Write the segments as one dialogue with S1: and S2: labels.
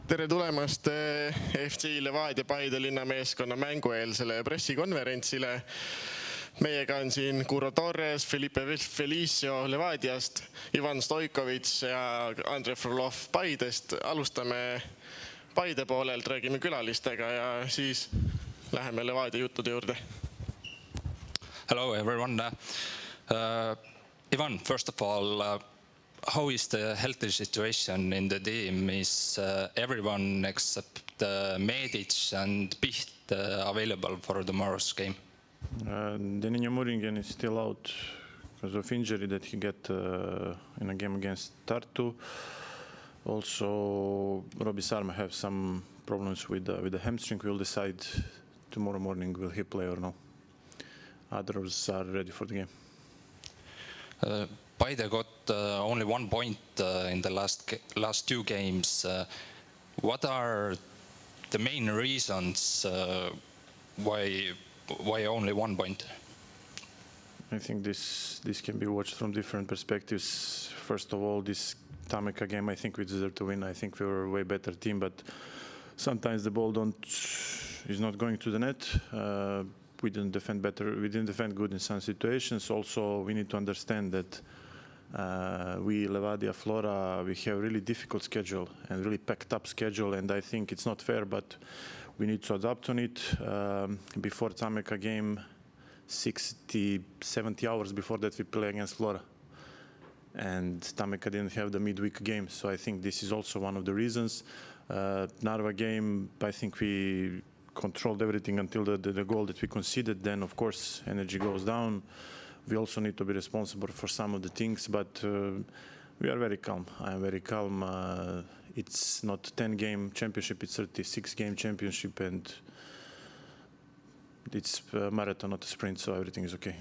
S1: Tere tulemast FC Levadia Paide linnameeskonna mängueelsele pressikonverentsile. Meiega on siin Kuro Torres, Felipe Felicio Levadiast, Ivan Stoikovits ja Andrei Frolov Paidest. Alustame Paide poolelt, räägime külalistega ja siis läheme Levadia juttude juurde.
S2: Hello everyone. Ivan, first of all, how is the healthy situation in the team? Is everyone except Medic and Piht available for tomorrow's game?
S3: Deninja Muringen is still out because of injury that he got in a game against Tartu. Also, Robbie Sarma have some problems with the hamstring. We'll decide tomorrow morning will he play or no. Others are ready for the game.
S2: Paide got only 1 point in the last 2 games. What are the main reasons why only 1 point?
S3: I think this can be watched from different perspectives. First of all, this Tameka game, I think we deserve to win. I think we were a way better team, but sometimes the ball is not going to the net. We didn't defend better. We didn't defend good in some situations. Also, we need to understand that we, Levadia, Flora, we have really difficult schedule and really packed up schedule, and I think it's not fair, but we need to adapt on it. Before Tameka game, 60-70 hours before that we play against Flora, and Tameka didn't have the midweek game, so I think this is also one of the reasons. Narva game, I think we controlled everything until the goal that we conceded. Then of course energy goes down. We also need to be responsible for some of the things, but we are very calm. I am very calm. It's not 10-game championship, it's 36-game championship, and it's a marathon, not a sprint, so everything is okay.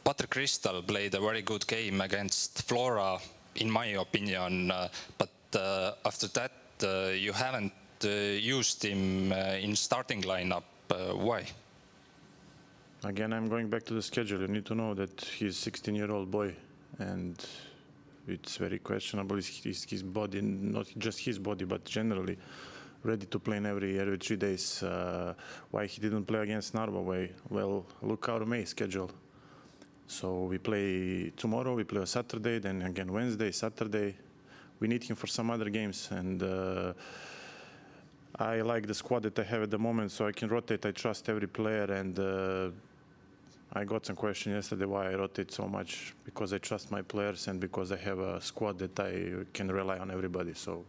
S2: Patrick Crystal played a very good game against Flora, in my opinion, but after that you haven't used him in starting lineup. Why?
S3: Again, I'm going back to the schedule. You need to know that he's a 16-year-old boy, and it's very questionable. Is his body, not just his body, but generally ready to play in every 3 days? Why he didn't play against Narva? Well, look our May schedule. So we play tomorrow, we play on Saturday, then again Wednesday, Saturday. We need him for some other games, and I like the squad that I have at the moment, so I can rotate. I trust every player, and I got some question yesterday why I rotate so much, because I trust my players and because I have a squad that I can rely on everybody. So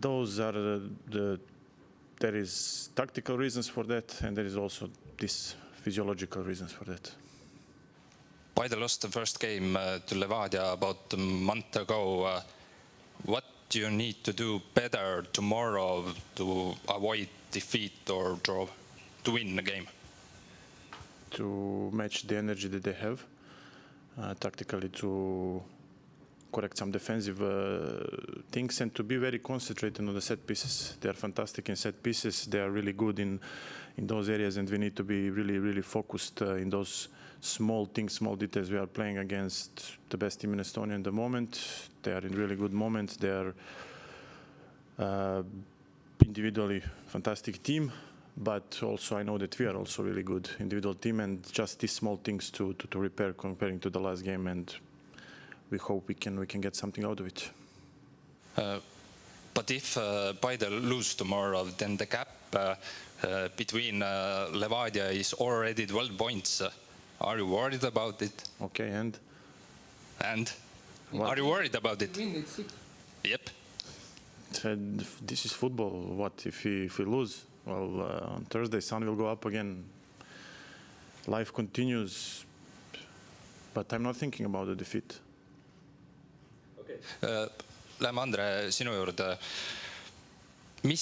S3: those are there is tactical reasons for that, and there is also this physiological reasons for that.
S2: Paide lost the first game to Levadia about a month ago. What do you need to do better tomorrow to avoid defeat or draw, to win the game?
S3: To match the energy that they have, tactically to correct some defensive things, and to be very concentrated on the set pieces. They are fantastic in set pieces. They are really good in those areas, and we need to be really focused in those small things, small details. We are playing against the best team in Estonia at the moment. They are in really good moments. They are individually fantastic team, but also I know that we are also really good individual team, and just these small things to repair comparing to the last game, and we hope we can get something out of it.
S2: But if Paide lose tomorrow, then the gap between Levadia is already 12 points. Are you worried about it?
S3: Okay, and?
S2: And?
S3: What?
S2: Are you worried about it? Yep.
S3: This is football. What if we lose? Well, on Thursday sun will go up again. Life continues, but I'm not thinking about the defeat.
S2: Okay. Lähme Andre sinu juurde. Mis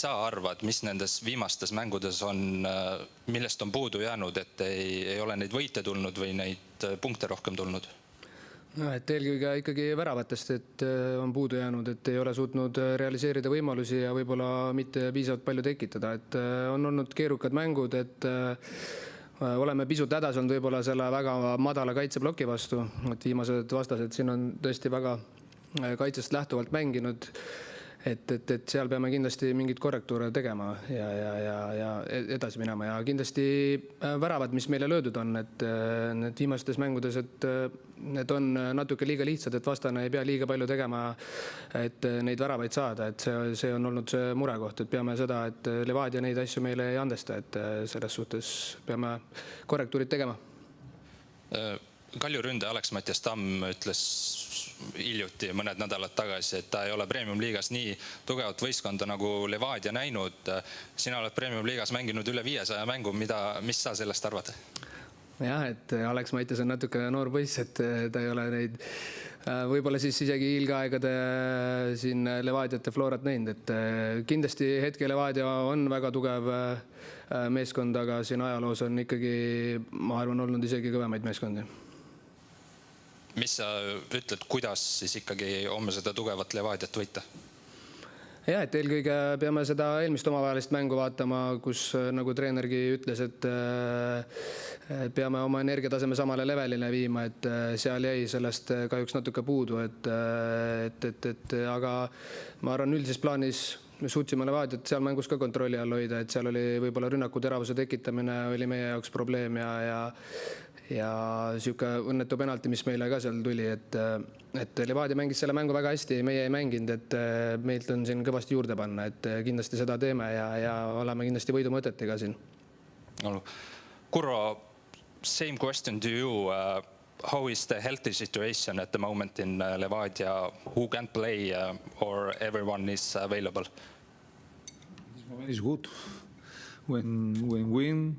S2: sa arvad, mis nendes viimastes mängudes on, millest on puudu jäänud, et ei ole neid võite tulnud või neid punkte rohkem tulnud?
S4: Et eelkõige ikkagi väravatest, et on puudu jäänud, et ei ole suutnud realiseerida võimalusi ja võib-olla mitte piisavalt palju tekitada. Et on olnud keerukad mängud, et oleme pisut hädas olnud võib-olla selle väga madala kaitsebloki vastu. Et viimased vastased siin on tõesti väga kaitsest lähtuvalt mänginud. Et seal peame kindlasti mingeid korrektuure tegema ja edasi minema ja kindlasti väravad, mis meile löödud on, et need viimastes mängudes, et need on natuke liiga lihtsad, et vastane ei pea liiga palju tegema, et neid väravaid saada, et see on olnud see murekoht, et peame seda, et Levadia neid asju meile ei andesta, et selles suhtes peame korrektuurid tegema.
S2: Kalju ründaja Alex-Mattias Tamm ütles hiljuti mõned nädalad tagasi, et ta ei ole Premium-liigas nii tugevat võistkonda nagu Levadia näinud. Sina oled Premium-liigas mänginud üle 500 mängu, mis sa sellest arvad?
S4: Jah, et Alex-Mattias on natuke noor poiss, et ta ei ole neid võib-olla siis isegi ilgeaegade siin Levadiat ja Florat näinud, et kindlasti hetke Levadia on väga tugev meeskond, aga siin ajaloos on ikkagi, ma arvan, olnud isegi kõvemaid meeskondi.
S2: Mis sa ütled, kuidas siis ikkagi homme seda tugevat Levadiat võita?
S4: Ja, et eelkõige peame seda eelmist omavahelist mängu vaatama, kus nagu treenergi ütles, et peame oma energiataseme samale levelile viima, et seal jäi sellest kahjuks natuke puudu, aga ma arvan, üldises plaanis me suutsime Levadiat seal mängus ka kontrolli all hoida, et seal oli võib-olla rünnaku teravuse tekitamine oli meie jaoks probleem ja siuke õnnetu penalti, mis meile ka seal tuli, et Levadia mängis selle mängu väga hästi, meie ei mänginud, et meilt on siin kõvasti juurde panna, et kindlasti seda teeme ja oleme kindlasti võidumõtetega siin.
S2: Kurro, same question to you. How is the healthy situation at the moment in Levadia? Who can play or everyone is available?
S5: This moment is good. When win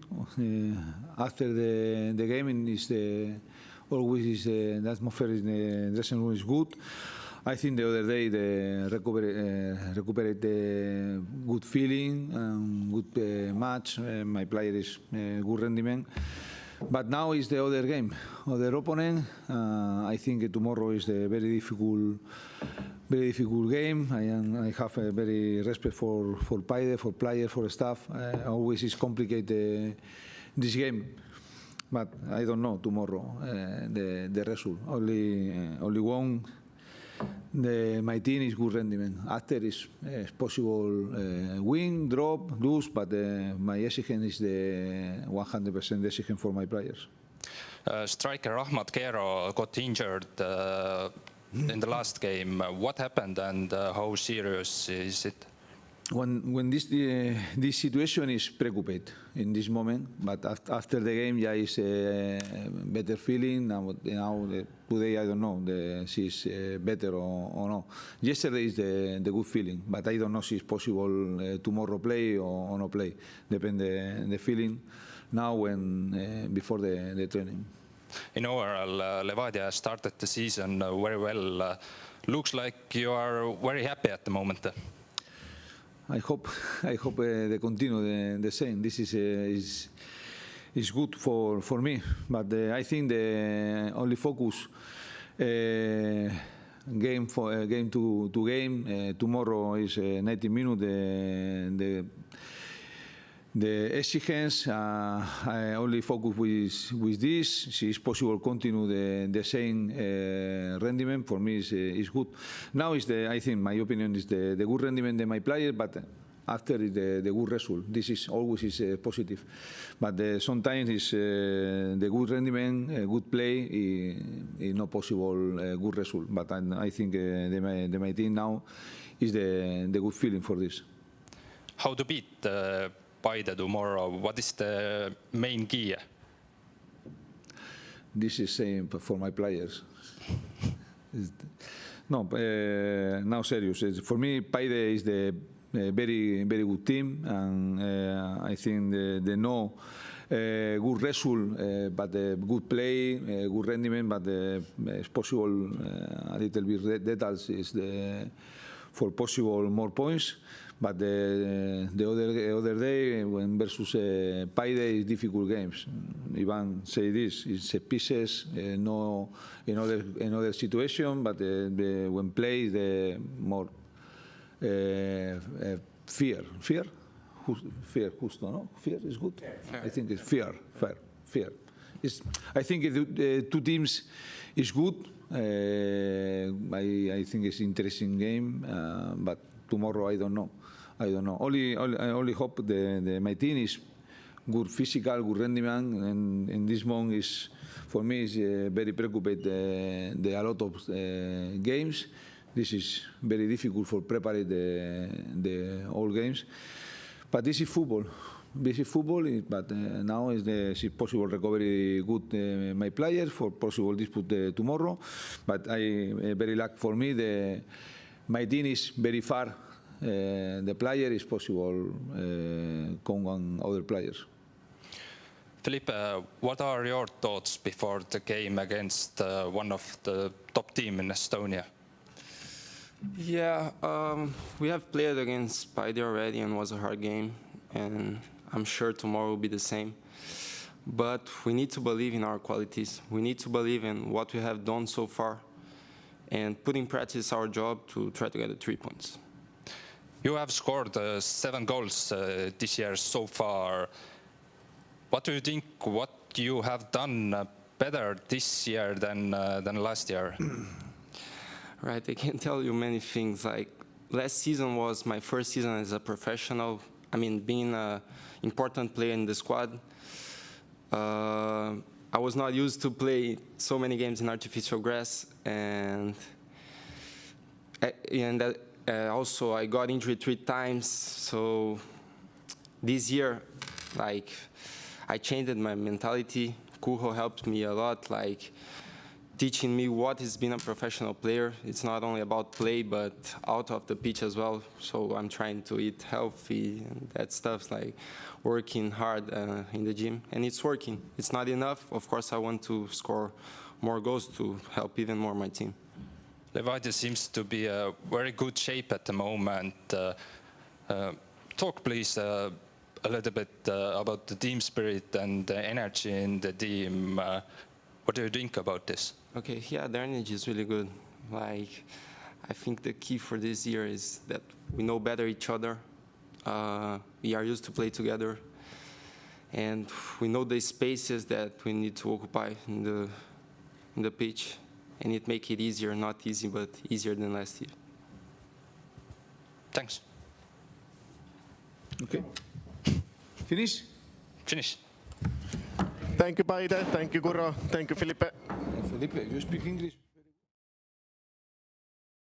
S5: after the game is always is the atmosphere in the dressing room is good. I think the other day they recuperate the good feeling, good match. My player is good rendiment. But now is the other game, other opponent. I think tomorrow is a very difficult game. I have a very respect for Paide, for players, for staff. Always is complicated this game, but I don't know tomorrow the result. Only one. My team is good rendiment. After is possible win, drop, lose, but my exigence is the 100% exigence for my players.
S2: Striker Ahmad Kero got injured in the last game. What happened and how serious is it?
S5: When this situation is preoccupied in this moment, but after the game, yeah, is a better feeling. Now today I don't know she's better or no. Yesterday is the good feeling, but I don't know if it's possible tomorrow play or no play. Depend the feeling now when before the training.
S2: In overall, Levadia started the season very well. Looks like you are very happy at the moment.
S5: I hope they continue the same. This is good for me, but I think the only focus game to game. Tomorrow is 90 minutes. The exigence, I only focus with this. If it's possible, continue the same rendiment. For me, is good. Now is I think my opinion is the good rendiment of my player, but after the good result. This is always is positive, but sometimes is the good rendiment, good play, is not possible good result. But I think my team now is the good feeling for this.
S2: How to beat Paide tomorrow? What is the main key?
S5: This is same for my players. No, now serious. For me, Paide is the very good team, and I think the no good result, but good play, good rendiment, but it's possible a little bit details is for possible more points. But the other day when versus Paide is difficult games. Ivan say this: it's pieces, no in other situation, but when play the more fear. Justo, no? Fear is good. Fair. I think it's fear. I think the two teams is good. I I think it's interesting game, but tomorrow I don't know. I only hope my team is good physical, good rendement, and in this month is for me is very preoccupied a lot of games. This is very difficult for preparing the all games, but this is football. This is football, but now is the possible recovery good my players for possible dispute tomorrow. But very lucky for me. My team is very far. The player is possible come on other players.
S2: Felipe, what are your thoughts before the game against one of the top team in Estonia?
S6: Yeah, we have played against Spider already and was a hard game, and I'm sure tomorrow will be the same. But we need to believe in our qualities. We need to believe in what we have done so far and put in practice our job to try to get the 3 points.
S2: You have scored 7 goals this year so far. What do you think? What you have done better this year than last year?
S6: Right, I can tell you many things. Like last season was my first season as a professional. I mean, being an important player in the squad. I was not used to play so many games in artificial grass, and also I got injured 3 times. So this year, like, I changed my mentality. Kuho helped me a lot, like teaching me what is being a professional player. It's not only about play, but out of the pitch as well. So I'm trying to eat healthy and that stuff, like working hard in the gym, and it's working. It's not enough. Of course, I want to score more goals to help even more my team.
S2: Levadia seems to be a very good shape at the moment. Talk please a little bit about the team spirit and the energy in the team. What do you think about this?
S6: Okay, yeah, the energy is really good. Like, I think the key for this year is that we know better each other. We are used to play together, and we know the spaces that we need to occupy in the pitch, and it make it easier, not easy, but easier than last year.
S2: Thanks.
S5: Okay. Finish.
S2: Finish.
S1: Thank you, Paide. Thank you, Guro. Thank you, Felipe.
S5: Felipe, you speak English?